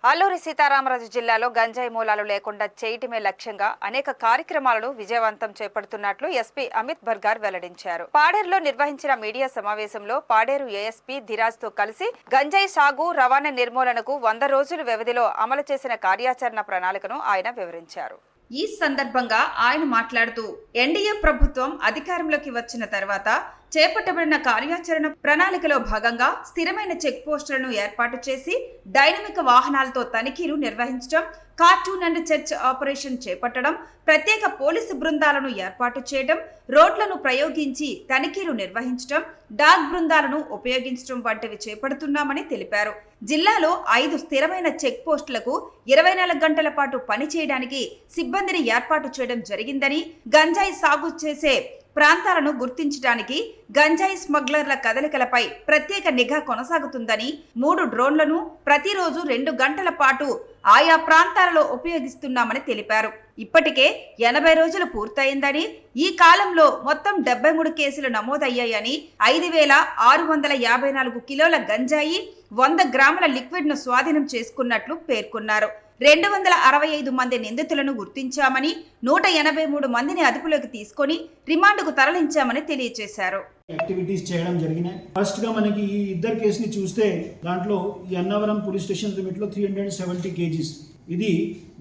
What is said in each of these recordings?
అల్లూరి సీతారామరాజు జిల్లాలో గంజాయి మూలాలు లేకుండా చేయటమే లక్ష్యంగా అనేక కార్యక్రమాలను విజయవంతం చేపడుతున్నట్లు ఎస్పీ అమిత్ బర్గార్ వెల్లడించారు. పాడేరులో నిర్వహించిన మీడియా సమావేశంలో పాడేరు ఏఎస్పీ ధిరాజ్ తో కలిసి గంజాయి సాగు, రవాణా నిర్మూలనకు 100 రోజుల వ్యవధిలో అమలు చేసిన కార్యాచరణ ప్రణాళికను ఆయన వివరించారు. ఈ సందర్భంగా ఆయన మాట్లాడుతూ ఎన్డీఏ ప్రభుత్వం అధికారంలోకి వచ్చిన తర్వాత చేపట్టబడిన కార్యాచరణ ప్రణాళికలో భాగంగా స్థిరమైన చెక్ పోస్టులను ఏర్పాటు చేసి డైనమిక్ వాహనాలతో తనిఖీలు నిర్వహించడం, కార్టూన్ అండ్ చర్చ్ ఆపరేషన్ చేపట్టడం, ప్రత్యేక పోలీసు బృందాలను ఏర్పాటు చేయడం, రోడ్లను ప్రయోగించి తనిఖీలు నిర్వహించడం, డాగ్ బృందాలను ఉపయోగించడం వంటివి చేపడుతున్నామని తెలిపారు. జిల్లాలో 5 స్థిరమైన చెక్ పోస్టులకు 24 గంటల పాటు పనిచేయడానికి సిబ్బందిని ఏర్పాటు చేయడం జరిగిందని, గంజాయి సాగు చేసే ప్రాంతాలను గుర్తించడానికి గంజాయి స్మగ్లర్ల కదలికలపై ప్రత్యేక నిఘా కొనసాగుతుందని, 3 డ్రోన్లను ప్రతిరోజు 2 గంటల పాటు ఆయా ప్రాంతాలలో ఉపయోగిస్తున్నామని తెలిపారు. ఇప్పటికే 80 రోజులు పూర్తయిందని, ఈ కాలంలో మొత్తం 73 కేసులు నమోదయ్యాయని, 5,654 కిలోల గంజాయి, 100 గ్రాముల లిక్విడ్ ను స్వాధీనం చేసుకున్నట్లు పేర్కొన్నారు. 265 మంది నిందితులను గుర్తించామని, 183 మందిని అదుపులోకి తీసుకొని రిమాండ్కు తరలించామని తెలియజేశారు. యాక్టివిటీస్ చేయడం జరిగినాయి. ఫస్ట్ గా మనకి ఈ ఇద్దరు కేసుని చూస్తే దాంట్లో ఈ అన్నవరం పోలీస్ స్టేషన్ లిమిట్ లో 370 కేజీస్, ఇది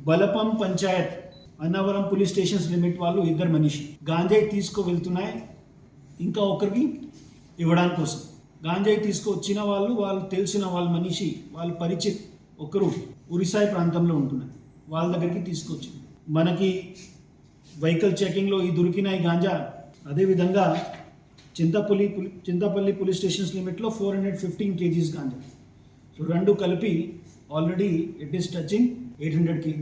Balapam panchayat Annavaram police station limit వాళ్ళు ఇద్దరు మనిషి గాంజాయి తీసుకు వెళ్తున్నాయి ఇంకా ఒకరికి ఇవ్వడానికి కోసం. గాంజాయి తీసుకువచ్చిన వాళ్ళు తెలిసిన వాళ్ళ మనిషి, వాళ్ళ పరిచిత్ ఒకరు ఉరిసాయి ప్రాంతంలో ఉంటున్నారు, వాళ్ళ దగ్గరికి తీసుకొచ్చి మనకి వెహికల్ చెకింగ్లో ఈ దొరికిన ఈ గాంజా అదేవిధంగా చింతపల్లి పోలీస్ స్టేషన్స్ లిమిట్లో 415 కేజీస్ గాంజా. సో రెండు కలిపి already it is touching 800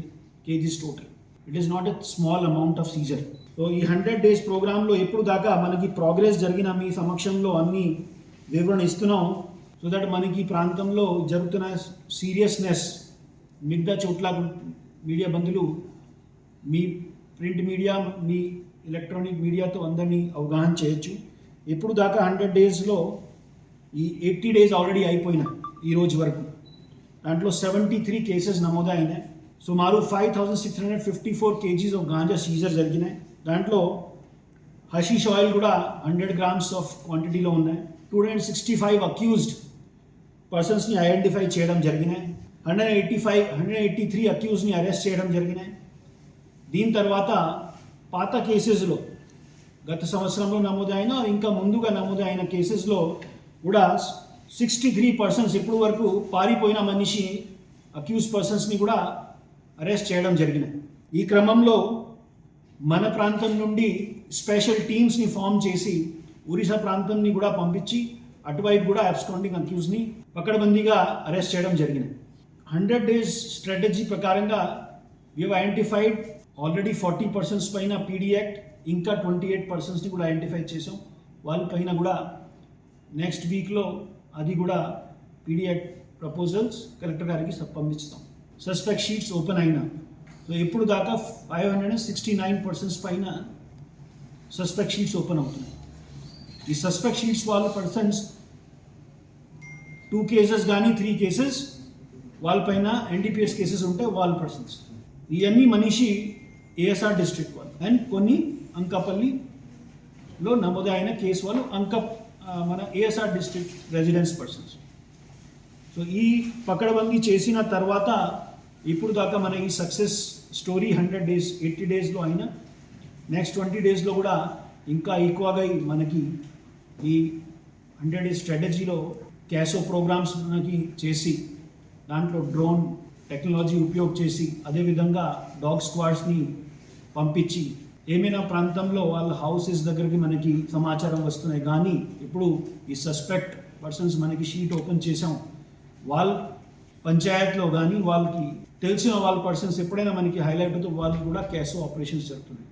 KGs total. It is not a small amount of seizure. So ఈ 100 days ప్రోగ్రాంలో ఎప్పుడు దాకా మనకి ప్రోగ్రెస్ జరిగిన మీ సమక్షంలో అన్ని వివరణ ఇస్తున్నాం. సో దట్ మనకి ఈ ప్రాంతంలో జరుగుతున్న సీరియస్నెస్ మిగతా చోట్ల మీడియా బంధువులు, మీ ప్రింట్ మీడియా, మీ ఎలక్ట్రానిక్ మీడియాతో అందరినీ అవగాహన చేయొచ్చు. ఎప్పుడు దాకా 100 daysలో ఈ 80 days ఆల్రెడీ అయిపోయినాయి ఈ రోజు వరకు. దాంట్లో 73 కేసెస్ నమోదైనాయి. సుమారు 5,654 కేజీస్ ఆఫ్ గాంజా సీజర్ జరిగినాయి. దాంట్లో హషీష్ ఆయిల్ కూడా 100 grams ఆఫ్ క్వాంటిటీలో ఉన్నాయి. 265 అక్యూజ్డ్ పర్సన్స్ని ఐడెంటిఫై చేయడం జరిగినాయి. 183 అక్యూజ్ని అరెస్ట్ చేయడం జరిగినాయి. దీని తర్వాత పాత కేసెస్లో గత సంవత్సరంలో నమోదైన ఇంకా ముందుగా నమోదైన కేసెస్లో కూడా 63 persons ఇప్పుడు వరకు పారిపోయిన మనిషి అక్యూజ్ పర్సన్స్ని కూడా అరెస్ట్ చేయడం జరిగినాయి. ఈ క్రమంలో మన ప్రాంతం నుండి స్పెషల్ టీమ్స్ని ఫామ్ చేసి ఒరిస్సా ప్రాంతంని కూడా పంపించి అటువైపు కూడా అబ్స్కాండింగ్ అక్యూజ్ని పకడ్బందీగా అరెస్ట్ చేయడం జరిగినాయి. 100 days స్ట్రాటజీ ప్రకారంగా వీ ఐడెంటిఫైడ్ ఆల్రెడీ 40 persons పైన పీడీ యాక్ట్, ఇంకా 28 personsని కూడా ఐడెంటిఫై చేసాం. వాళ్ళపైన కూడా నెక్స్ట్ వీక్లో అది కూడా పీడీ యాక్ట్ ప్రపోజల్స్ కలెక్టర్ గారికి పంపిస్తాం. సస్పెక్ట్ షీట్స్ ఓపెన్ అయినా. సో ఇప్పుడు దాకా 569 persons పైన సస్పెక్ట్ షీట్స్ ఓపెన్ అవుతున్నాయి. ఈ సస్పెక్ట్ షీట్స్ వాళ్ళ పర్సన్స్ 2 cases కానీ 3 cases వాళ్ళపైన ఎన్డీపీఎస్ కేసెస్ ఉంటే వాళ్ళ పర్సన్స్. ఇవన్నీ మనిషి ఏఎస్ఆర్ డిస్ట్రిక్ట్ వాళ్ళు అండ్ కొన్ని అంకపల్లిలో నమోదైన కేసు వాళ్ళు మన ASR district residence persons. So ఈ పకడ్బందీ చేసిన తర్వాత ఇప్పుడు దాకా మన ఈ సక్సెస్ స్టోరీ 100 days 80 daysలో అయినా నెక్స్ట్ 20 daysలో కూడా ఇంకా ఎక్కువగా మనకి ఈ 100 days స్ట్రాటజీలో క్యాసో ప్రోగ్రామ్స్ మనకి చేసి దాంట్లో డ్రోన్ టెక్నాలజీ ఉపయోగం చేసి అదేవిధంగా డాగ్ స్క్వాడ్స్ని పంపించి ఏమైనా ప్రాంతంలో వాళ్ళ హౌసెస్ దగ్గరికి మనకి సమాచారం వస్తున్నాయి. కానీ ఇప్పుడు ఈ సస్పెక్ట్ పర్సన్స్ మనకి షీట్ ఓపెన్ చేసాం. వాళ్ళ పంచాయత్లో కానీ వాళ్ళకి తెలిసిన వాళ్ళ పర్సన్స్ ఎప్పుడైనా మనకి హైలైట్ అవుతూ వాళ్ళు కూడా క్యాసో ఆపరేషన్స్ జరుగుతున్నాయి.